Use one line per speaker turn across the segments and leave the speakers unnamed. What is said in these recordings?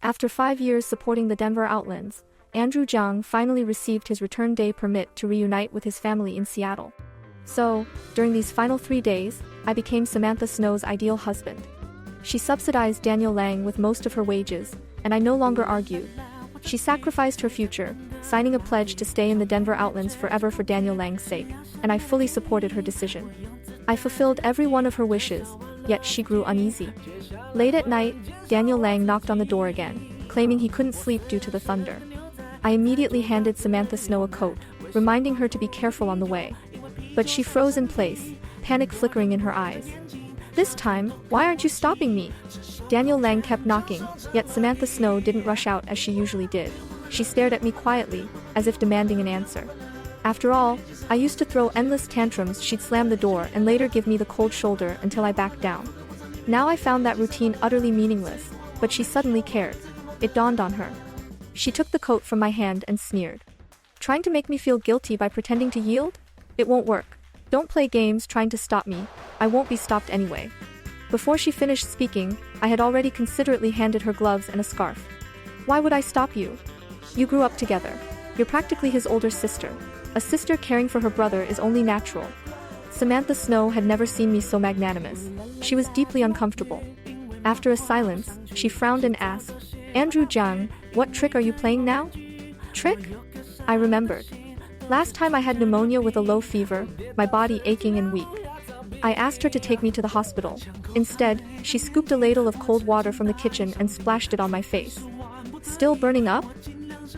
After 5 years supporting the Denver Outlands, Zhang finally received his return day permit to reunite with his family in Seattle. So, during these final 3 days, I became Samantha Snow's ideal husband. She subsidized Daniel Lang with most of her wages, and I no longer argued. She sacrificed her future, signing a pledge to stay in the Denver Outlands forever for Daniel Lang's sake, and I fully supported her decision. I fulfilled every one of her wishes, yet she grew uneasy. Late at night, Daniel Lang knocked on the door again, claiming he couldn't sleep due to the thunder. I immediately handed Samantha Snow a coat, reminding her to be careful on the way. But she froze in place, panic flickering in her eyes. "This time, why aren't you stopping me?" Daniel Lang kept knocking, yet Samantha Snow didn't rush out as she usually did. She stared at me quietly, as if demanding an answer. After all, I used to throw endless tantrums. She'd slam the door and later give me the cold shoulder until I backed down. Now I found that routine utterly meaningless, but she suddenly cared. It dawned on her. She took the coat from my hand and sneered. "Trying to make me feel guilty by pretending to yield? It won't work. Don't play games trying to stop me. I won't be stopped anyway." Before she finished speaking, I had already considerately handed her gloves and a scarf. "Why would I stop you? You grew up together. You're practically his older sister. A sister caring for her brother is only natural." Samantha Snow had never seen me so magnanimous. She was deeply uncomfortable. After a silence, she frowned and asked, "Zhang, what trick are you playing now?" "Trick?" I remembered. Last time I had pneumonia with a low fever, my body aching and weak. I asked her to take me to the hospital. Instead, she scooped a ladle of cold water from the kitchen and splashed it on my face. "Still burning up?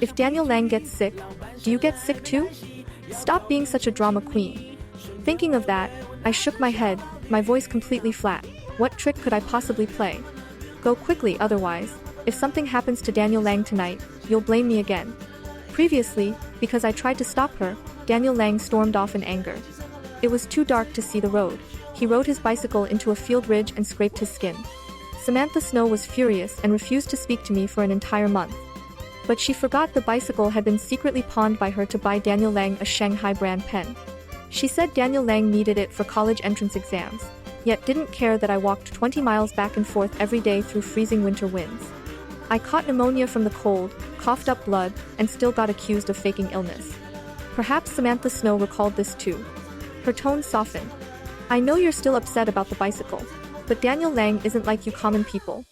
If Daniel Lang gets sick, do you get sick too? Stop being such a drama queen." Thinking of that, I shook my head, my voice completely flat. What trick could I possibly play? "Go quickly, otherwise, if something happens to Daniel Lang tonight, you'll blame me again." Previously, because I tried to stop her, Daniel Lang stormed off in anger. It was too dark to see the road. He rode his bicycle into a field ridge and scraped his skin. Samantha Snow was furious and refused to speak to me for an entire month. But she forgot the bicycle had been secretly pawned by her to buy Daniel Lang a Shanghai brand pen. She said Daniel Lang needed it for college entrance exams, yet didn't care that I walked 20 miles back and forth every day through freezing winter winds. I caught pneumonia from the cold, coughed up blood, and still got accused of faking illness. Perhaps Samantha Snow recalled this too. Her tone softened. "I know you're still upset about the bicycle, but Daniel Lang isn't like you common people.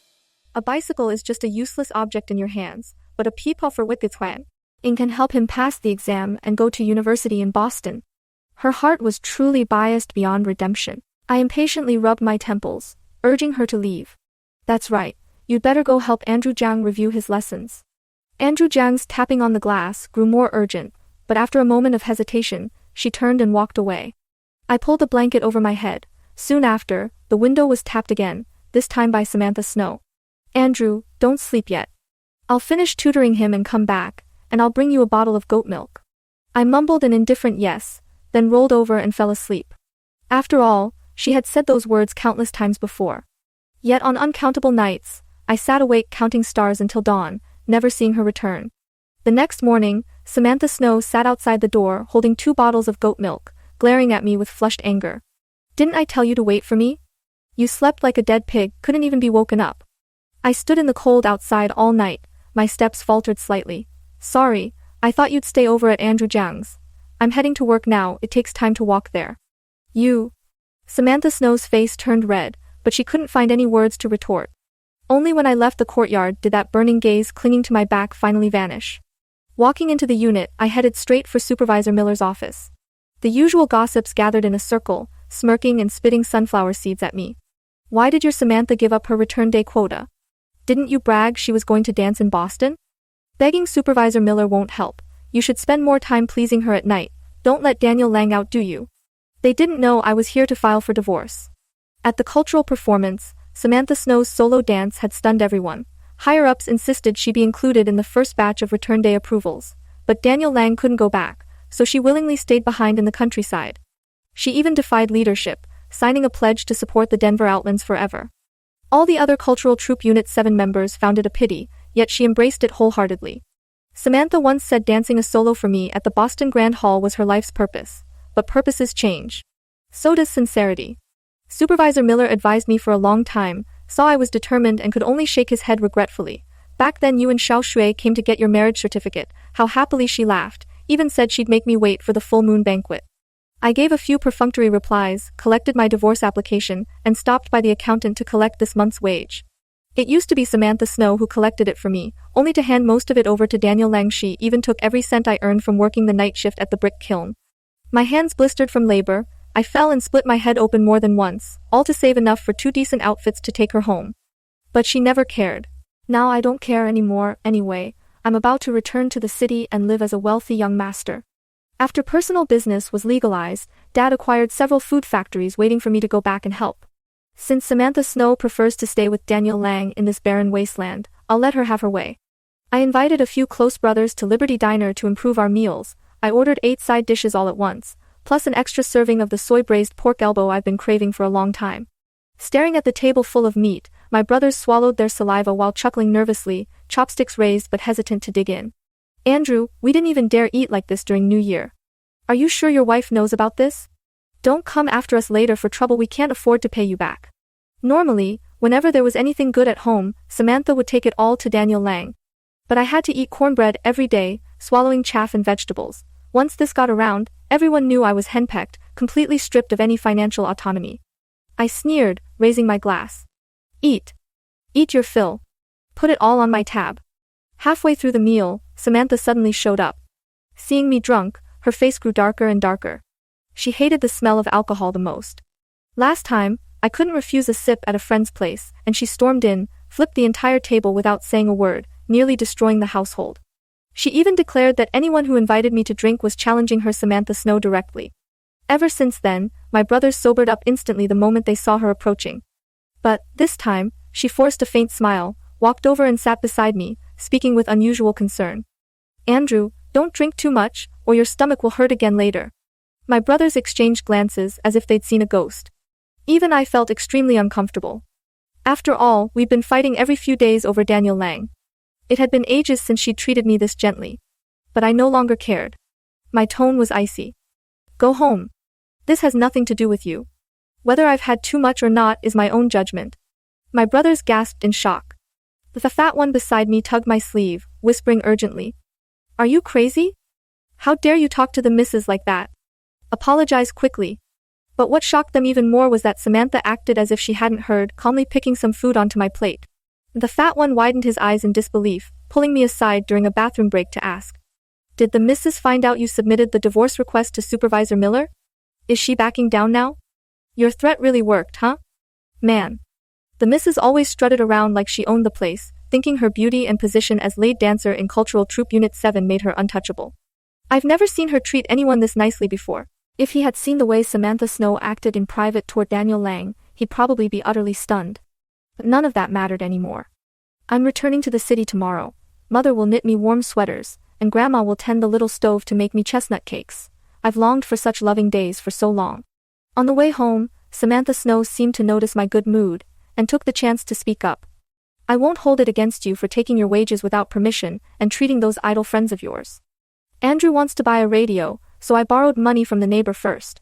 A bicycle is just a useless object in your hands, but a people for Wittgenstein can help him pass the exam and go to university in Boston." Her heart was truly biased beyond redemption. I impatiently rubbed my temples, urging her to leave. "That's right. You'd better go help Zhang review his lessons." Zhang's tapping on the glass grew more urgent, but after a moment of hesitation, she turned and walked away. I pulled the blanket over my head. Soon after, the window was tapped again, this time by Samantha Snow. "Andrew, don't sleep yet. I'll finish tutoring him and come back, and I'll bring you a bottle of goat milk." I mumbled an indifferent yes, then rolled over and fell asleep. After all, she had said those words countless times before. Yet on uncountable nights, I sat awake counting stars until dawn, never seeing her return. The next morning, Samantha Snow sat outside the door holding 2 bottles of goat milk, glaring at me with flushed anger. "Didn't I tell you to wait for me? You slept like a dead pig, couldn't even be woken up." I stood in the cold outside all night, my steps faltered slightly. "Sorry, I thought you'd stay over at Zhang's. I'm heading to work now, it takes time to walk there." "You?" Samantha Snow's face turned red, but she couldn't find any words to retort. Only when I left the courtyard did that burning gaze clinging to my back finally vanish. Walking into the unit, I headed straight for Supervisor Miller's office. The usual gossips gathered in a circle, smirking and spitting sunflower seeds at me. "Why did your Samantha give up her return day quota? Didn't you brag she was going to dance in Boston? Begging Supervisor Miller won't help. You should spend more time pleasing her at night. Don't let Daniel Lang outdo you." They didn't know I was here to file for divorce. At the cultural performance, Samantha Snow's solo dance had stunned everyone. Higher-ups insisted she be included in the first batch of return day approvals, but Daniel Lang couldn't go back, so she willingly stayed behind in the countryside. She even defied leadership, signing a pledge to support the Denver Outlands forever. All the other cultural troupe Unit 7 members found it a pity, yet she embraced it wholeheartedly. Samantha once said dancing a solo for me at the Boston Grand Hall was her life's purpose, but purposes change. So does sincerity. Supervisor Miller advised me for a long time, saw I was determined and could only shake his head regretfully, Back then you and Xiao Shui came to get your marriage certificate. How happily she laughed, even said she'd make me wait for the full moon banquet. I gave a few perfunctory replies, collected my divorce application, and stopped by the accountant to collect this month's wage. It used to be Samantha Snow who collected it for me, only to hand most of it over to Daniel Lang. She even took every cent I earned from working the night shift at the brick kiln. My hands blistered from labor. I fell and split my head open more than once, all to save enough for 2 decent outfits to take her home. But she never cared. Now I don't care anymore, anyway. I'm about to return to the city and live as a wealthy young master. After personal business was legalized, Dad acquired several food factories waiting for me to go back and help. Since Samantha Snow prefers to stay with Daniel Lang in this barren wasteland, I'll let her have her way. I invited a few close brothers to Liberty Diner to improve our meals. I ordered 8 side dishes all at once, plus an extra serving of the soy-braised pork elbow I've been craving for a long time. Staring at the table full of meat, my brothers swallowed their saliva while chuckling nervously, chopsticks raised but hesitant to dig in. Andrew, we didn't even dare eat like this during New Year. Are you sure your wife knows about this? Don't come after us later for trouble we can't afford to pay you back. Normally, whenever there was anything good at home, Samantha would take it all to Daniel Lang. But I had to eat cornbread every day, swallowing chaff and vegetables. Once this got around, everyone knew I was henpecked, completely stripped of any financial autonomy. I sneered, raising my glass. Eat. Eat your fill. Put it all on my tab. Halfway through the meal, Samantha suddenly showed up. Seeing me drunk, her face grew darker and darker. She hated the smell of alcohol the most. Last time, I couldn't refuse a sip at a friend's place, and she stormed in, flipped the entire table without saying a word, nearly destroying the household. She even declared that anyone who invited me to drink was challenging her Samantha Snow directly. Ever since then, my brothers sobered up instantly the moment they saw her approaching. But, this time, she forced a faint smile, walked over and sat beside me, speaking with unusual concern. Andrew, don't drink too much, or your stomach will hurt again later. My brothers exchanged glances as if they'd seen a ghost. Even I felt extremely uncomfortable. After all, we'd been fighting every few days over Daniel Lang. It had been ages since she'd treated me this gently. But I no longer cared. My tone was icy. Go home. This has nothing to do with you. Whether I've had too much or not is my own judgment. My brothers gasped in shock. The fat one beside me tugged my sleeve, whispering urgently. Are you crazy? How dare you talk to the missus like that? Apologize quickly. But what shocked them even more was that Samantha acted as if she hadn't heard, calmly picking some food onto my plate. The fat one widened his eyes in disbelief, pulling me aside during a bathroom break to ask. Did the missus find out you submitted the divorce request to Supervisor Miller? Is she backing down now? Your threat really worked, huh? Man. The missus always strutted around like she owned the place, thinking her beauty and position as lead dancer in Cultural Troop Unit 7 made her untouchable. I've never seen her treat anyone this nicely before. If he had seen the way Samantha Snow acted in private toward Daniel Lang, he'd probably be utterly stunned. But none of that mattered anymore. I'm returning to the city tomorrow. Mother will knit me warm sweaters, and Grandma will tend the little stove to make me chestnut cakes. I've longed for such loving days for so long. On the way home, Samantha Snow seemed to notice my good mood, and took the chance to speak up. I won't hold it against you for taking your wages without permission and treating those idle friends of yours. Andrew wants to buy a radio, so I borrowed money from the neighbor first.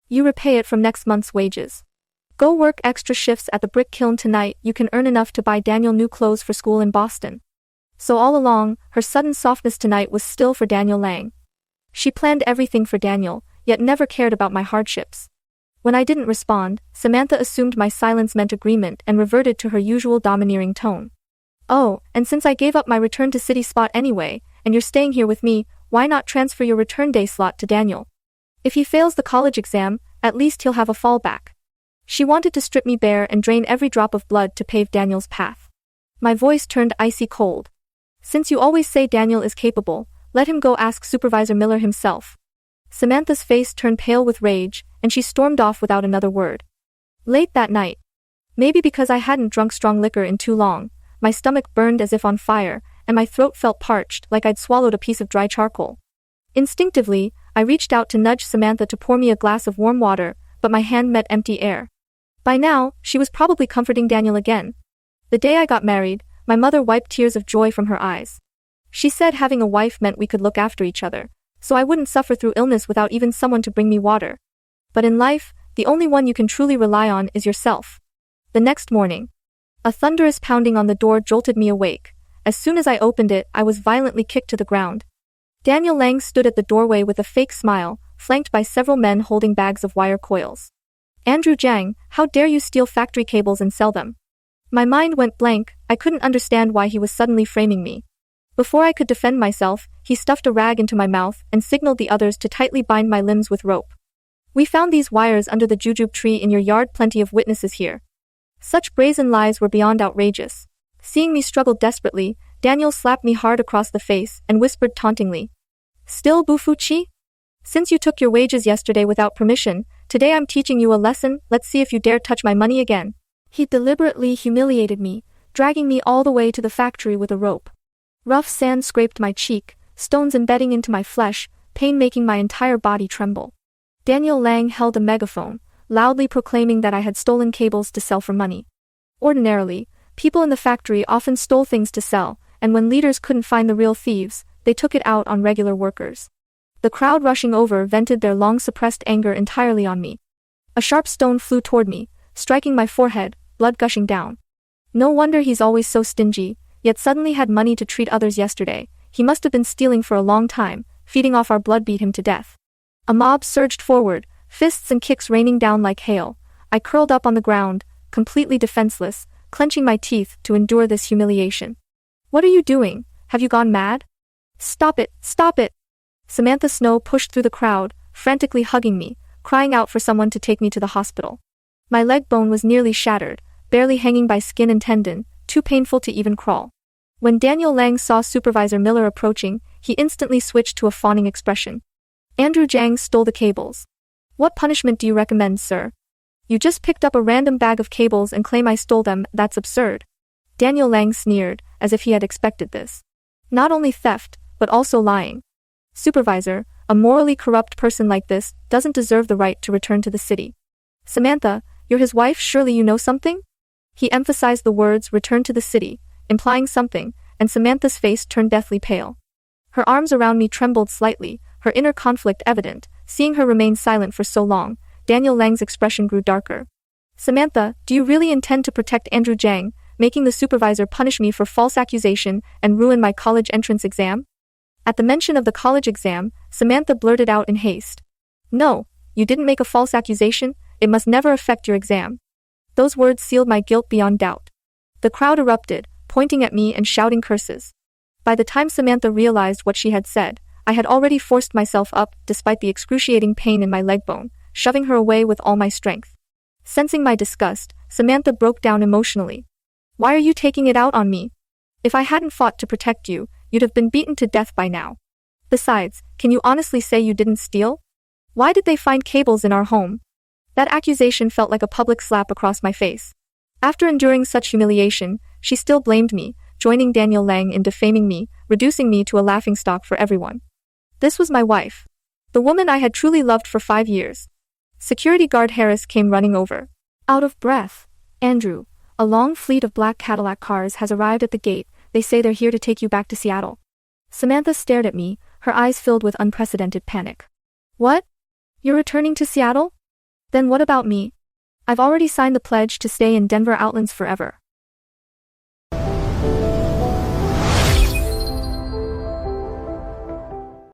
You repay it from next month's wages. Go work extra shifts at the brick kiln tonight. You can earn enough to buy Daniel new clothes for school in Boston. So all along, her sudden softness tonight was still for Daniel Lang. She planned everything for Daniel, yet never cared about my hardships. When I didn't respond, Samantha assumed my silence meant agreement and reverted to her usual domineering tone. Oh, and since I gave up my return to city spot anyway, and you're staying here with me, why not transfer your return day slot to Daniel? If he fails the college exam, at least he'll have a fallback. She wanted to strip me bare and drain every drop of blood to pave Daniel's path. My voice turned icy cold. Since you always say Daniel is capable, let him go ask Supervisor Miller himself. Samantha's face turned pale with rage, and she stormed off without another word. Late that night, maybe because I hadn't drunk strong liquor in too long, my stomach burned as if on fire, and my throat felt parched like I'd swallowed a piece of dry charcoal. Instinctively, I reached out to nudge Samantha to pour me a glass of warm water, but my hand met empty air. By now, she was probably comforting Daniel again. The day I got married, my mother wiped tears of joy from her eyes. She said having a wife meant we could look after each other, so I wouldn't suffer through illness without even someone to bring me water. But in life, the only one you can truly rely on is yourself. The next morning, a thunderous pounding on the door jolted me awake. As soon as I opened it, I was violently kicked to the ground. Daniel Lang stood at the doorway with a fake smile, flanked by several men holding bags of wire coils. Andrew Zhang, how dare you steal factory cables and sell them? My mind went blank. I couldn't understand why he was suddenly framing me. Before I could defend myself, he stuffed a rag into my mouth and signaled the others to tightly bind my limbs with rope. We found these wires under the jujube tree in your yard, plenty of witnesses here. Such brazen lies were beyond outrageous. Seeing me struggle desperately, Daniel slapped me hard across the face and whispered tauntingly. Still Bufuchi? Since you took your wages yesterday without permission, today I'm teaching you a lesson. Let's see if you dare touch my money again. He deliberately humiliated me, dragging me all the way to the factory with a rope. Rough sand scraped my cheek, stones embedding into my flesh, pain making my entire body tremble. Daniel Lang held a megaphone, loudly proclaiming that I had stolen cables to sell for money. Ordinarily, people in the factory often stole things to sell, and when leaders couldn't find the real thieves, they took it out on regular workers. The crowd rushing over vented their long-suppressed anger entirely on me. A sharp stone flew toward me, striking my forehead, blood gushing down. No wonder he's always so stingy, yet suddenly had money to treat others yesterday. He must have been stealing for a long time, feeding off our blood beat him to death. A mob surged forward, fists and kicks raining down like hail. I curled up on the ground, completely defenseless, clenching my teeth to endure this humiliation. What are you doing? Have you gone mad? Stop it! Stop it! Samantha Snow pushed through the crowd, frantically hugging me, crying out for someone to take me to the hospital. My leg bone was nearly shattered, barely hanging by skin and tendon, too painful to even crawl. When Daniel Lang saw Supervisor Miller approaching, he instantly switched to a fawning expression. Andrew Zhang stole the cables. What punishment do you recommend, sir? You just picked up a random bag of cables and claim I stole them. That's absurd. Daniel Lang sneered, as if he had expected this. Not only theft, but also lying. Supervisor, a morally corrupt person like this doesn't deserve the right to return to the city. Samantha, you're his wife, surely you know something? He emphasized the words return to the city, implying something, and Samantha's face turned deathly pale. Her arms around me trembled slightly, her inner conflict evident. Seeing her remain silent for so long, Daniel Lang's expression grew darker. Samantha, do you really intend to protect Andrew Zhang, making the supervisor punish me for false accusation and ruin my college entrance exam? At the mention of the college exam, Samantha blurted out in haste. No, you didn't make a false accusation. It must never affect your exam. Those words sealed my guilt beyond doubt. The crowd erupted, pointing at me and shouting curses. By the time Samantha realized what she had said, I had already forced myself up, despite the excruciating pain in my leg bone, shoving her away with all my strength. Sensing my disgust, Samantha broke down emotionally. Why are you taking it out on me? If I hadn't fought to protect you, you'd have been beaten to death by now. Besides, can you honestly say you didn't steal? Why did they find cables in our home? That accusation felt like a public slap across my face. After enduring such humiliation, she still blamed me, joining Daniel Lang in defaming me, reducing me to a laughingstock for everyone. This was my wife. The woman I had truly loved for 5 years. Security guard Heiress came running over. Out of breath. Andrew, a long fleet of black Cadillac cars has arrived at the gate. They say they're here to take you back to Seattle. Samantha stared at me, her eyes filled with unprecedented panic. What? You're returning to Seattle? Then what about me? I've already signed the pledge to stay in Denver Outlands forever.